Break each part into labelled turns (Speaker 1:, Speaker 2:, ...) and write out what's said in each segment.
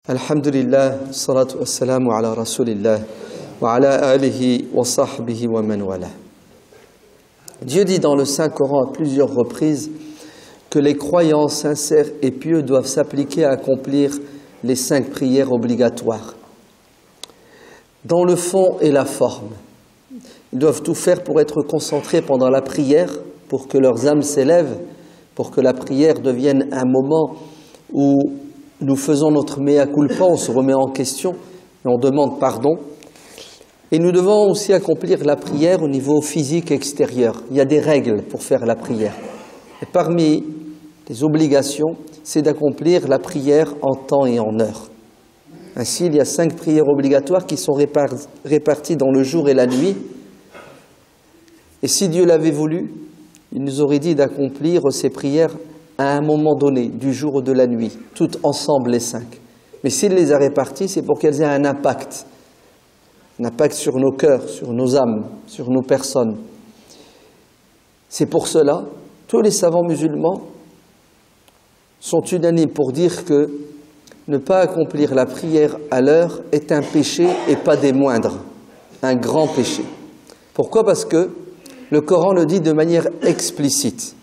Speaker 1: Alhamdulillah, salatu wassalamu ala rasulillah, wa ala alihi wa sahbihi wa man wala. Dieu dit dans le Saint-Coran à plusieurs reprises que les croyants sincères et pieux doivent s'appliquer à accomplir les 5 prières obligatoires. Dans le fond et la forme, ils doivent tout faire pour être concentrés pendant la prière, pour que leurs âmes s'élèvent, pour que la prière devienne un moment où nous faisons notre mea culpa, on se remet en question et on demande pardon. Et nous devons aussi accomplir la prière au niveau physique extérieur. Il y a des règles pour faire la prière. Et parmi les obligations, c'est d'accomplir la prière en temps et en heure. Ainsi, il y a 5 prières obligatoires qui sont réparties dans le jour et la nuit. Et si Dieu l'avait voulu, il nous aurait dit d'accomplir ces prières à un moment donné, du jour ou de la nuit, toutes ensemble les 5. Mais s'il les a réparties, c'est pour qu'elles aient un impact sur nos cœurs, sur nos âmes, sur nos personnes. C'est pour cela, tous les savants musulmans sont unanimes pour dire que ne pas accomplir la prière à l'heure est un péché et pas des moindres, un grand péché. Pourquoi? Parce que le Coran le dit de manière explicite.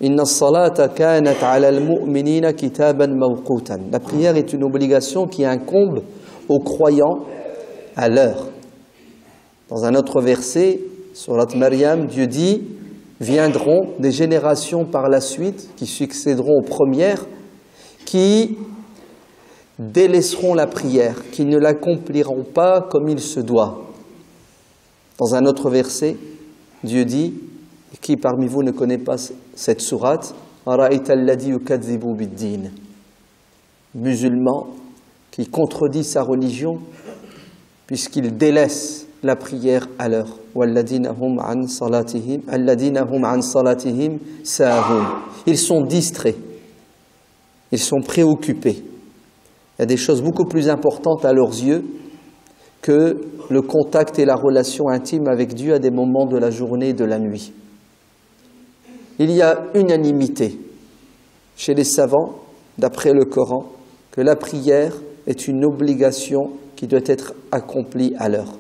Speaker 1: Inna as-salata kanat 'ala al-mu'minina kitaban mawqutan. La prière est une obligation qui incombe aux croyants à l'heure. Dans un autre verset, Surat Maryam, Dieu dit: viendront des générations par la suite qui succéderont aux premières, qui délaisseront la prière, qui ne l'accompliront pas comme il se doit. Dans un autre verset, Dieu dit: qui parmi vous ne connaît pas cette sourate? Musulman qui contredit sa religion puisqu'il délaisse la prière à l'heure. Ils sont distraits, ils sont préoccupés. Il y a des choses beaucoup plus importantes à leurs yeux que le contact et la relation intime avec Dieu à des moments de la journée et de la nuit. Il y a unanimité chez les savants, d'après le Coran, que la prière est une obligation qui doit être accomplie à l'heure.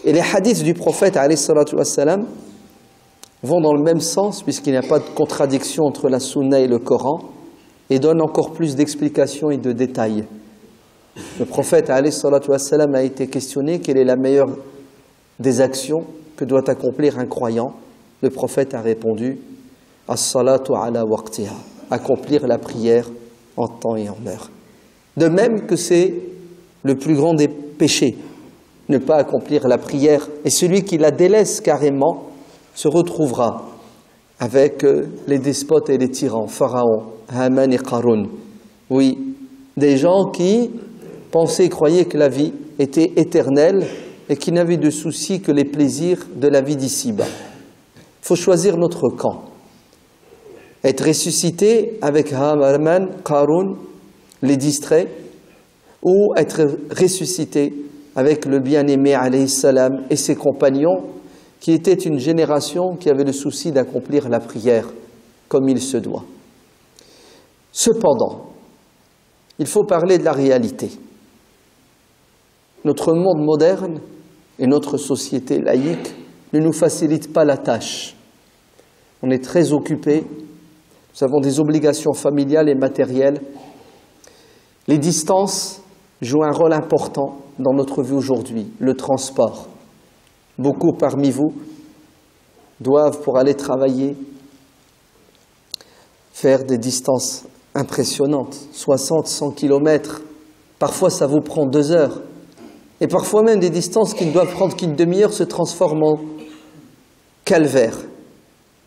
Speaker 1: Et les hadiths du prophète alayhi salatu wassalam vont dans le même sens, puisqu'il n'y a pas de contradiction entre la sunna et le Coran, et donnent encore plus d'explications et de détails. Le prophète alayhi salatu wassalam a été questionné quelle est la meilleure des actions que doit accomplir un croyant. Le prophète a répondu: as-salatu ala waqtiha, accomplir la prière en temps et en heure. De même que c'est le plus grand des péchés, ne pas accomplir la prière, et celui qui la délaisse carrément se retrouvera avec les despotes et les tyrans, Pharaon, Haman et Qarun. Oui, des gens qui pensaient et croyaient que la vie était éternelle et qui n'avaient de souci que les plaisirs de la vie d'ici-bas. Il faut choisir notre camp. Être ressuscité avec Haman, Qarun, les distraits, ou être ressuscité avec le bien-aimé alayhi salam et ses compagnons, qui étaient une génération qui avait le souci d'accomplir la prière comme il se doit. Cependant, il faut parler de la réalité. Notre monde moderne et notre société laïque ne nous facilitent pas la tâche. On est très occupés. Nous avons des obligations familiales et matérielles. Les distances jouent un rôle important dans notre vie aujourd'hui. Le transport. Beaucoup parmi vous doivent, pour aller travailler, faire des distances impressionnantes. 60, 100 kilomètres. Parfois, ça vous prend 2 heures. Et parfois même, des distances qui ne doivent prendre qu'une demi-heure se transforment en calvaire.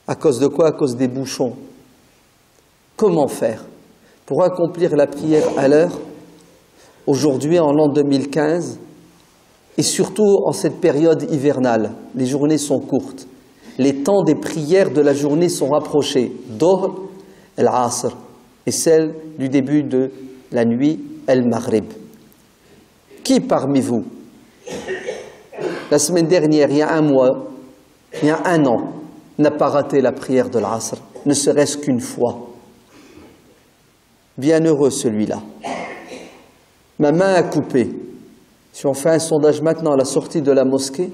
Speaker 1: À cause de quoi? À cause des bouchons. Comment faire pour accomplir la prière à l'heure, aujourd'hui en l'an 2015, et surtout en cette période hivernale? Les journées sont courtes. Les temps des prières de la journée sont rapprochés. Dohr, al-Asr, et celle du début de la nuit, al-Maghrib. Qui parmi vous, la semaine dernière, il y a 1 mois, il y a 1 an, n'a pas raté la prière de l'Asr, ne serait-ce qu'une fois? Bienheureux celui-là. ma main a coupé. Si on fait un sondage maintenant à la sortie de la mosquée,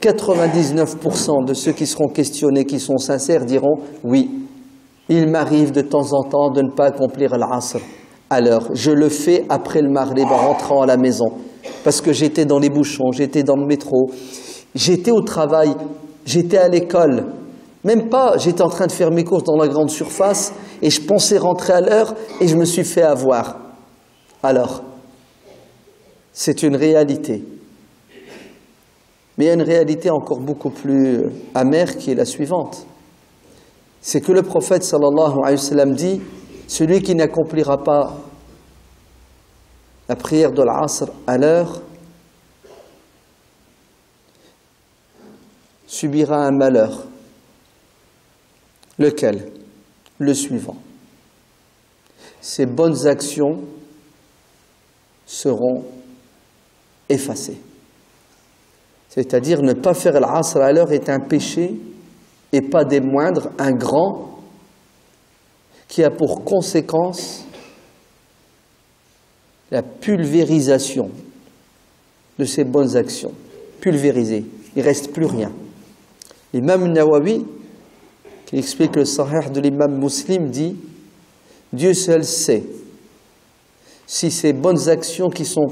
Speaker 1: 99% de ceux qui seront questionnés, qui sont sincères, diront oui, il m'arrive de temps en temps de ne pas accomplir l'Asr à l'heure. Je le fais après le Maghrib en rentrant à la maison parce que j'étais dans les bouchons, j'étais dans le métro, j'étais au travail, j'étais à l'école. Même pas, j'étais en train de faire mes courses dans la grande surface et je pensais rentrer à l'heure et je me suis fait avoir. Alors, c'est une réalité. Mais il y a une réalité encore beaucoup plus amère qui est la suivante. C'est que le prophète sallallahu alayhi wa sallam dit, celui qui n'accomplira pas la prière de l'Asr à l'heure subira un malheur. Lequel? Le suivant. Ses bonnes actions seront effacées. C'est-à-dire ne pas faire l'Asr à l'heure est un péché et pas des moindres, un grand qui a pour conséquence la pulvérisation de ses bonnes actions. Pulvérisé, il ne reste plus rien. L'imam Nawawi, qui explique le Sahih de l'imam Muslim, dit « Dieu seul sait si ces bonnes actions qui sont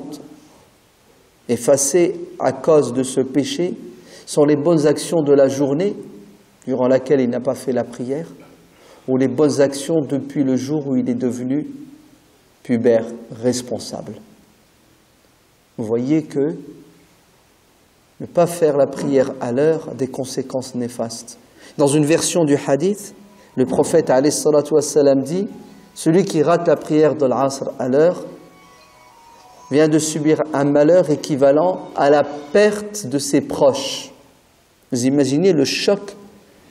Speaker 1: effacées à cause de ce péché sont les bonnes actions de la journée durant laquelle il n'a pas fait la prière ou les bonnes actions depuis le jour où il est devenu pubère responsable. » Vous voyez que ne pas faire la prière à l'heure a des conséquences néfastes. Dans une version du hadith, le prophète alayhi salatu wassalam dit « Celui qui rate la prière de l'Asr à l'heure vient de subir un malheur équivalent à la perte de ses proches. » Vous imaginez le choc.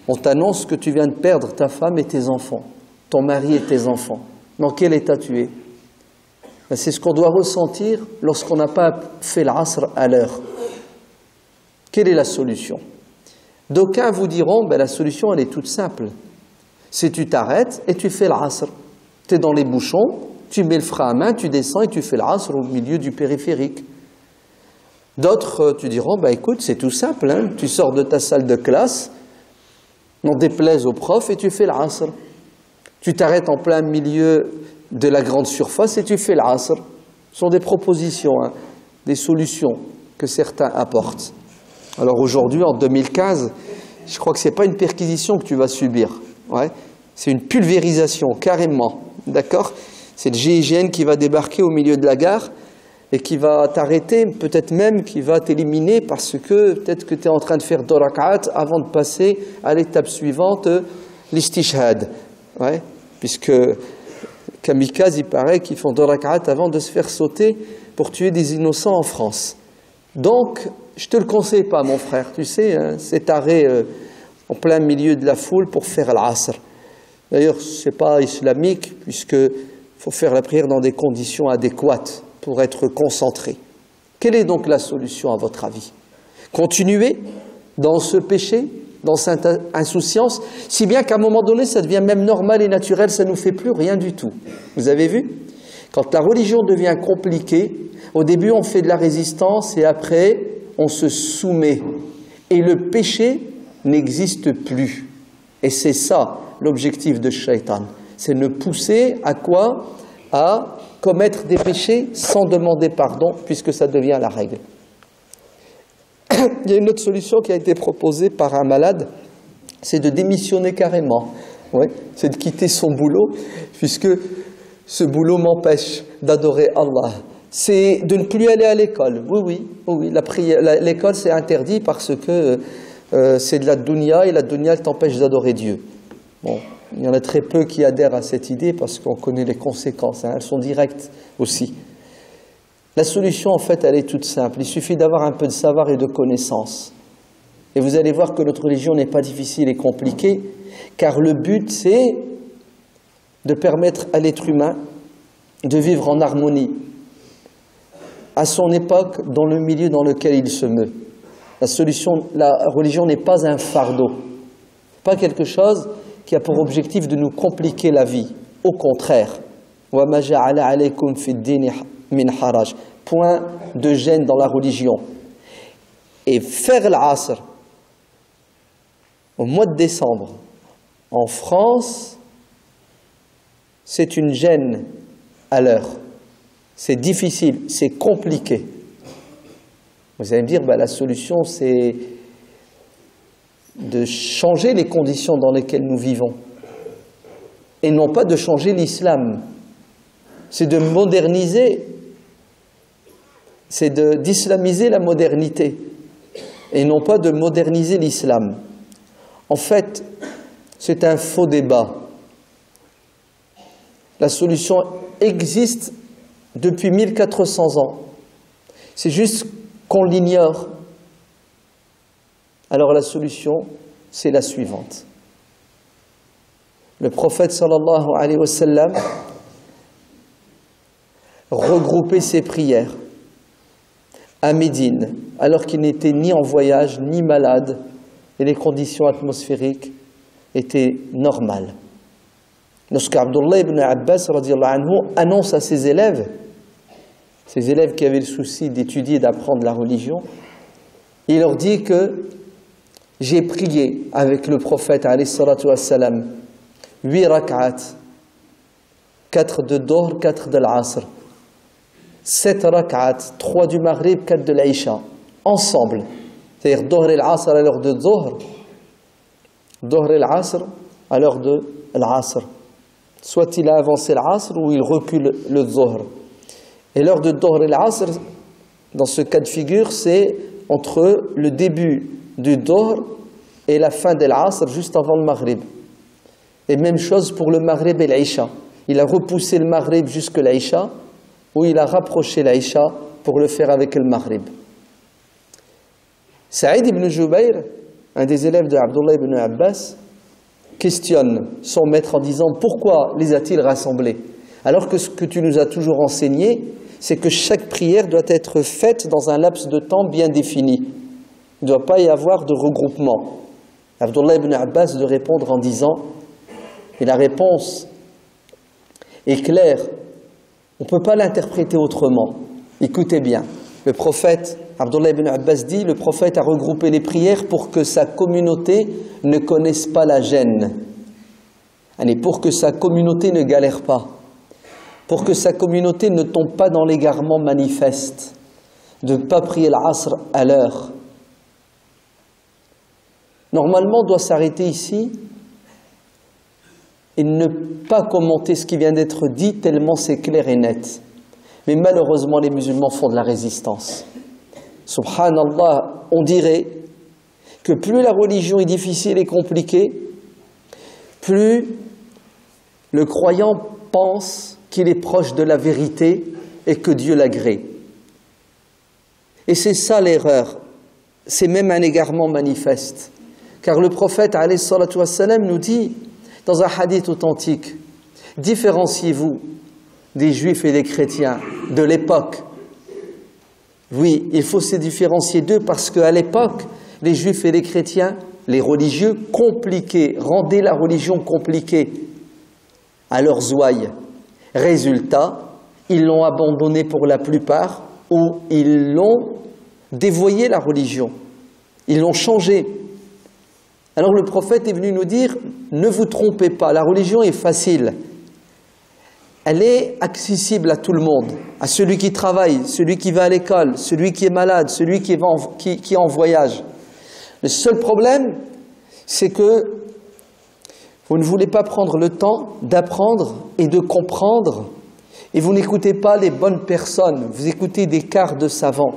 Speaker 1: On t'annonce que tu viens de perdre ta femme et tes enfants, ton mari et tes enfants. Dans quel état tu es? C'est ce qu'on doit ressentir lorsqu'on n'a pas fait l'Asr à l'heure. Quelle est la solution? D'aucuns vous diront, la solution elle est toute simple. Si tu t'arrêtes et tu fais l'Asr, tu es dans les bouchons, tu mets le frein à main, tu descends et tu fais l'Asr au milieu du périphérique. D'autres te diront, écoute, c'est tout simple, hein, tu sors de ta salle de classe, n'en déplaise au prof et tu fais l'Asr. Tu t'arrêtes en plein milieu de la grande surface et tu fais l'Asr. Ce sont des propositions, hein, des solutions que certains apportent. Alors aujourd'hui, en 2015, je crois que ce n'est pas une perquisition que tu vas subir. Ouais. C'est une pulvérisation, carrément. D'accord? C'est le GIGN qui va débarquer au milieu de la gare et qui va t'arrêter, peut-être même qui va t'éliminer parce que peut-être que tu es en train de faire 2 rak'at avant de passer à l'étape suivante, l'istishhad. Ouais. Puisque kamikazes, il paraît qu'ils font 2 rak'at avant de se faire sauter pour tuer des innocents en France. Donc, je ne te le conseille pas, mon frère, tu sais, hein, cet arrêt en plein milieu de la foule pour faire l'Asr. D'ailleurs, ce n'est pas islamique, puisqu'il faut faire la prière dans des conditions adéquates pour être concentré. Quelle est donc la solution, à votre avis? Continuer dans ce péché, dans cette insouciance, si bien qu'à un moment donné, ça devient même normal et naturel, ça ne nous fait plus rien du tout. Vous avez vu? Quand la religion devient compliquée, au début, on fait de la résistance et après, on se soumet. Et le péché n'existe plus. Et c'est ça l'objectif de Shaitan. C'est ne pousser à quoi? À commettre des péchés sans demander pardon, puisque ça devient la règle. Il y a une autre solution qui a été proposée par un malade, c'est de démissionner carrément. Ouais, c'est de quitter son boulot, puisque ce boulot m'empêche d'adorer Allah. C'est de ne plus aller à l'école. Oui, l'école c'est interdit parce que c'est de la dunya et la dunya elle t'empêche d'adorer Dieu. Bon, il y en a très peu qui adhèrent à cette idée parce qu'on connaît les conséquences, hein, elles sont directes aussi. La solution en fait elle est toute simple, il suffit d'avoir un peu de savoir et de connaissance. Et vous allez voir que notre religion n'est pas difficile et compliquée, car le but c'est de permettre à l'être humain de vivre en harmonie à son époque, dans le milieu dans lequel il se meut. La religion n'est pas un fardeau, pas quelque chose qui a pour objectif de nous compliquer la vie. Au contraire, وَمَا جَعَلَ عَلَيْكُمْ فِي الدِّينِ min haraj. Point de gêne dans la religion. Et faire l'asr au mois de décembre en France, c'est une gêne à l'heure. C'est difficile, c'est compliqué. Vous allez me dire, la solution c'est de changer les conditions dans lesquelles nous vivons. Et non pas de changer l'islam. C'est de moderniser, c'est d'islamiser la modernité. Et non pas de moderniser l'islam. En fait, c'est un faux débat. La solution existe depuis 1400 ans. C'est juste qu'on l'ignore. Alors la solution, c'est la suivante. Le prophète sallallahu alayhi wa sallam regroupait ses prières à Médine, alors qu'il n'était ni en voyage, ni malade, et les conditions atmosphériques étaient normales. Lorsqu'Abdullah ibn Abbas radiyallahu anhu annonce à ses élèves qui avaient le souci d'étudier et d'apprendre la religion, il leur dit que j'ai prié avec le prophète alayhi salatu wassalam 8 rak'at, 4 de Dohr, 4 de l'Asr, 7 rak'at, 3 du Maghrib, 4 de l'Aïcha, ensemble. C'est-à-dire Dohr et l'Asr à l'heure de Dohr, Dohr et l'Asr à l'heure de l'Asr. Soit il a avancé l'Asr ou il recule le Dohr. Et l'heure de Dohr et l'Asr, dans ce cas de figure, c'est entre le début du Dohr et la fin de l'Asr, juste avant le Maghrib. Et même chose pour le Maghrib et l'Aïcha. Il a repoussé le Maghrib jusque l'Aïcha, ou il a rapproché l'Aïcha pour le faire avec le Maghrib. Saïd ibn Jubayr, un des élèves de Abdullah ibn Abbas, questionne son maître en disant « Pourquoi les a-t-il rassemblés ?» Alors que ce que tu nous as toujours enseigné, c'est que chaque prière doit être faite dans un laps de temps bien défini. Il ne doit pas y avoir de regroupement. Abdullah ibn Abbas de répondre en disant, et la réponse est claire, on ne peut pas l'interpréter autrement. Écoutez bien, le prophète, Abdullah ibn Abbas dit, le prophète a regroupé les prières pour que sa communauté ne connaisse pas la gêne. Allez, pour que sa communauté ne galère pas. Pour que sa communauté ne tombe pas dans l'égarement manifeste, de ne pas prier l'Asr à l'heure. Normalement, on doit s'arrêter ici et ne pas commenter ce qui vient d'être dit, tellement c'est clair et net. Mais malheureusement, les musulmans font de la résistance. Subhanallah, on dirait que plus la religion est difficile et compliquée, plus le croyant pense qu'il est proche de la vérité et que Dieu l'agrée. Et c'est ça l'erreur. C'est même un égarement manifeste. Car le prophète alayhi salatu wassalam nous dit dans un hadith authentique, différenciez-vous des juifs et des chrétiens de l'époque. Oui, il faut se différencier d'eux parce qu'à l'époque, les juifs et les chrétiens, les religieux compliqués, rendaient la religion compliquée à leurs ouailles. Résultat, ils l'ont abandonnée pour la plupart ou ils l'ont dévoyé la religion. Ils l'ont changée. Alors le prophète est venu nous dire, ne vous trompez pas, la religion est facile. Elle est accessible à tout le monde, à celui qui travaille, celui qui va à l'école, celui qui est malade, celui qui est en voyage. Le seul problème, c'est que vous ne voulez pas prendre le temps d'apprendre et de comprendre, et vous n'écoutez pas les bonnes personnes, vous écoutez des quarts de savants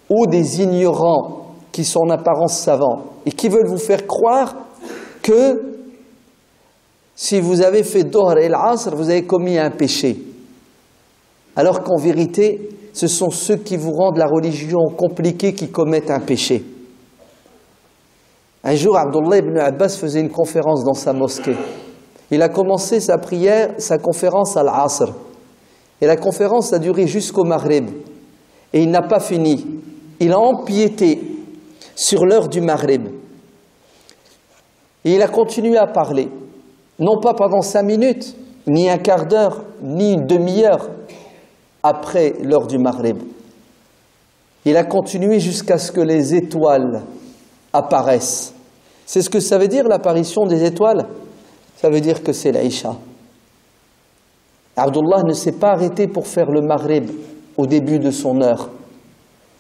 Speaker 1: ou des ignorants qui sont en apparence savants et qui veulent vous faire croire que si vous avez fait Dohr et l'Asr, vous avez commis un péché. Alors qu'en vérité, ce sont ceux qui vous rendent la religion compliquée qui commettent un péché. Un jour, Abdullah ibn Abbas faisait une conférence dans sa mosquée. Il a commencé sa prière, sa conférence à l'Asr. Et la conférence a duré jusqu'au Maghrib. Et il n'a pas fini. Il a empiété sur l'heure du Maghrib. Et il a continué à parler. Non pas pendant 5 minutes, ni un quart d'heure, ni une demi-heure. après l'heure du Maghrib. Il a continué jusqu'à ce que les étoiles apparaissent. C'est ce que ça veut dire l'apparition des étoiles? Ça veut dire que c'est l'Aïcha. Abdullah ne s'est pas arrêté pour faire le Maghrib au début de son heure.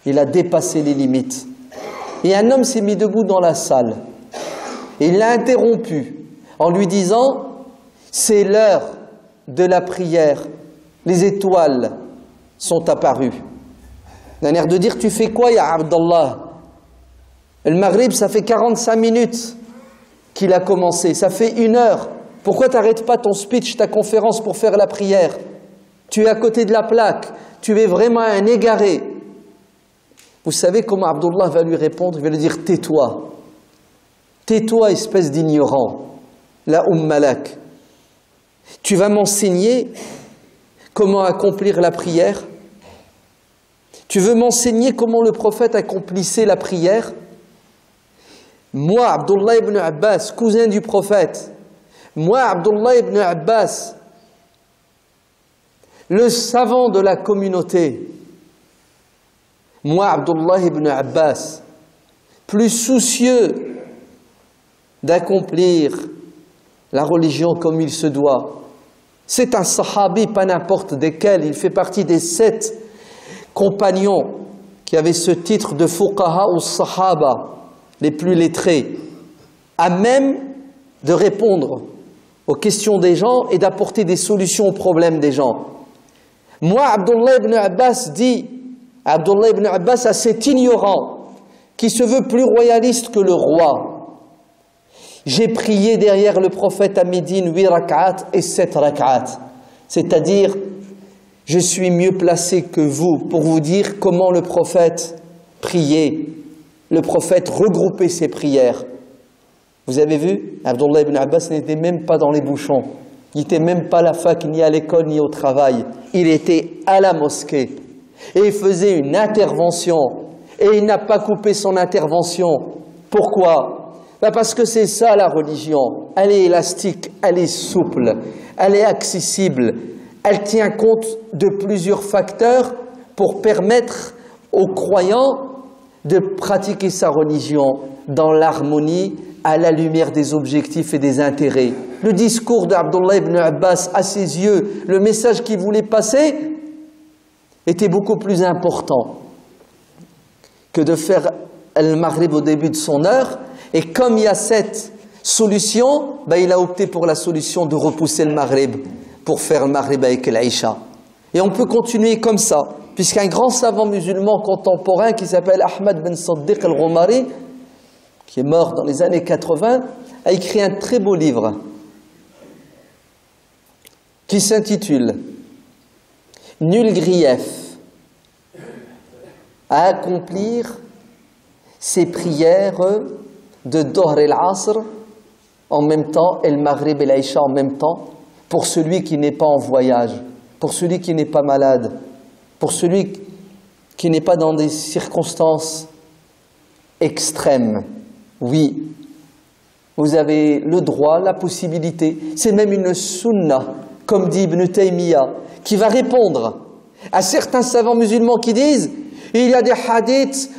Speaker 1: Il a dépassé les limites. Et un homme s'est mis debout dans la salle. Et il l'a interrompu en lui disant « C'est l'heure de la prière. Les étoiles sont apparues. » D'un air de dire « Tu fais quoi, ya Abdallah ?» Le Maghrib, ça fait 45 minutes qu'il a commencé. Ça fait 1 heure. Pourquoi tu n'arrêtes pas ton speech, ta conférence pour faire la prière? Tu es à côté de la plaque. Tu es vraiment un égaré. Vous savez comment Abdullah va lui répondre? Il va lui dire « Tais-toi. Tais-toi, espèce d'ignorant. La malak. Tu vas m'enseigner comment accomplir la prière? Tu veux m'enseigner comment le prophète accomplissait la prière? Moi, Abdullah ibn Abbas, cousin du prophète, moi, Abdullah ibn Abbas, le savant de la communauté, moi, Abdullah ibn Abbas, plus soucieux d'accomplir la religion comme il se doit. C'est un sahabi, pas n'importe desquels, il fait partie des 7 compagnons qui avaient ce titre de fuqaha ou sahaba, les plus lettrés, à même de répondre aux questions des gens et d'apporter des solutions aux problèmes des gens. Moi, Abdullah ibn Abbas dit, Abdullah ibn Abbas a cet ignorant qui se veut plus royaliste que le roi. J'ai prié derrière le prophète à Médine 8 rak'at et 7 rak'at. C'est-à-dire, je suis mieux placé que vous pour vous dire comment le prophète priait. Le prophète regroupait ses prières. Vous avez vu, Abdullah ibn Abbas n'était même pas dans les bouchons. Il n'était même pas à la fac, ni à l'école, ni au travail. Il était à la mosquée. Et il faisait une intervention. Et il n'a pas coupé son intervention. Pourquoi? Parce que c'est ça la religion. Elle est élastique, elle est souple, elle est accessible. Elle tient compte de plusieurs facteurs pour permettre aux croyants de pratiquer sa religion dans l'harmonie, à la lumière des objectifs et des intérêts. Le discours d'Abdullah ibn Abbas, à ses yeux, le message qu'il voulait passer était beaucoup plus important que de faire le Maghrib au début de son heure. Et comme il y a cette solution, il a opté pour la solution de repousser le Maghrib pour faire le Maghrib avec l'Aïcha. Et on peut continuer comme ça, puisqu'un grand savant musulman contemporain qui s'appelle Ahmad bin Saddiq al-Ghumari, qui est mort dans les années 80, a écrit un très beau livre qui s'intitule « Nul grief à accomplir ses prières de Dohr et l'Asr en même temps, et le Maghrib et l'Aïcha en même temps, pour celui qui n'est pas en voyage, pour celui qui n'est pas malade, pour celui qui n'est pas dans des circonstances extrêmes. Oui, vous avez le droit, la possibilité. C'est même une sunna, comme dit Ibn Taymiyyah, qui va répondre à certains savants musulmans qui disent il y a des hadiths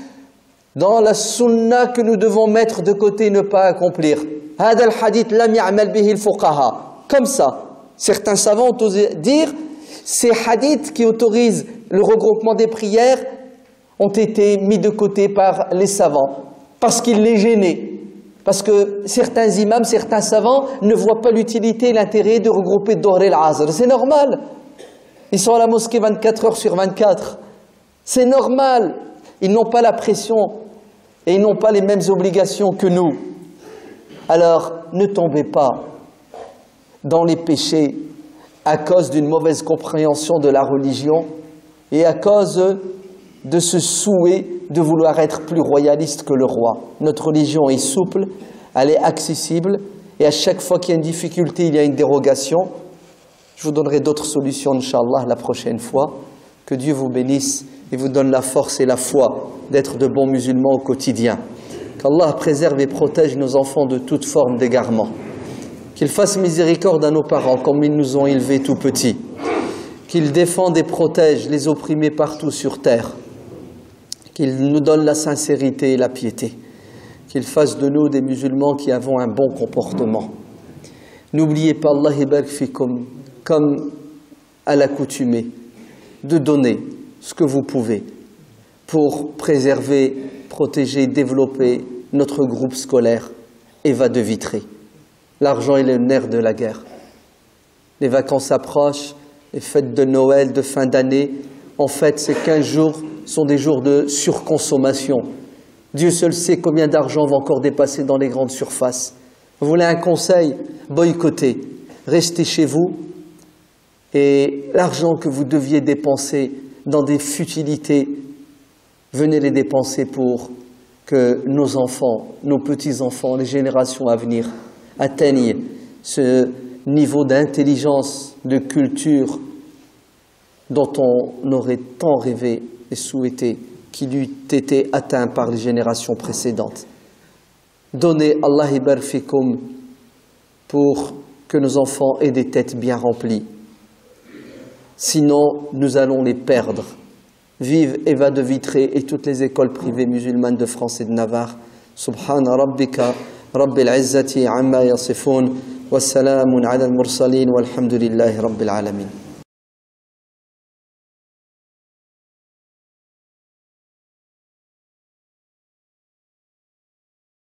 Speaker 1: dans la sunna que nous devons mettre de côté et ne pas accomplir. هذا الحديث لم يعمل به الفقهاء. Comme ça, certains savants ont osé dire ces hadiths qui autorisent le regroupement des prières ont été mis de côté par les savants parce qu'ils les gênaient. Parce que certains imams, certains savants ne voient pas l'utilité et l'intérêt de regrouper Dohr et l'Asr. C'est normal. Ils sont à la mosquée 24 heures sur 24. C'est normal. Ils n'ont pas la pression et ils n'ont pas les mêmes obligations que nous. Alors, ne tombez pas dans les péchés à cause d'une mauvaise compréhension de la religion et à cause de ce souhait de vouloir être plus royaliste que le roi. Notre religion est souple, elle est accessible et à chaque fois qu'il y a une difficulté, il y a une dérogation. Je vous donnerai d'autres solutions, Inch'Allah, la prochaine fois. Que Dieu vous bénisse et vous donne la force et la foi d'être de bons musulmans au quotidien. Qu'Allah préserve et protège nos enfants de toute forme d'égarement. Qu'il fasse miséricorde à nos parents comme ils nous ont élevés tout petits. qu'il défende et protège les opprimés partout sur terre, qu'il nous donne la sincérité et la piété, qu'il fasse de nous des musulmans qui avons un bon comportement. N'oubliez pas, Allah yabarak fikum, comme à l'accoutumée, de donner ce que vous pouvez pour préserver, protéger, développer notre groupe scolaire Eva de Vitré. L'argent est le nerf de la guerre. Les vacances approchent, les fêtes de Noël, de fin d'année. En fait, ces 15 jours sont des jours de surconsommation. Dieu seul sait combien d'argent va encore dépasser dans les grandes surfaces. Vous voulez un conseil? Boycottez. Restez chez vous. Et l'argent que vous deviez dépenser dans des futilités, venez les dépenser pour que nos enfants, nos petits-enfants, les générations à venir atteignent ce niveau d'intelligence, de culture dont on aurait tant rêvé et souhaité qu'il eût été atteint par les générations précédentes. Donnez Allah yabarak fikum pour que nos enfants aient des têtes bien remplies. Sinon, nous allons les perdre. Vive Eva de Vitré et toutes les écoles privées musulmanes de France et de Navarre. Subhana rabbika rabbil izzati amma yasifun wa salamun ala al-mursalin walhamdulillahi rabbil alamin.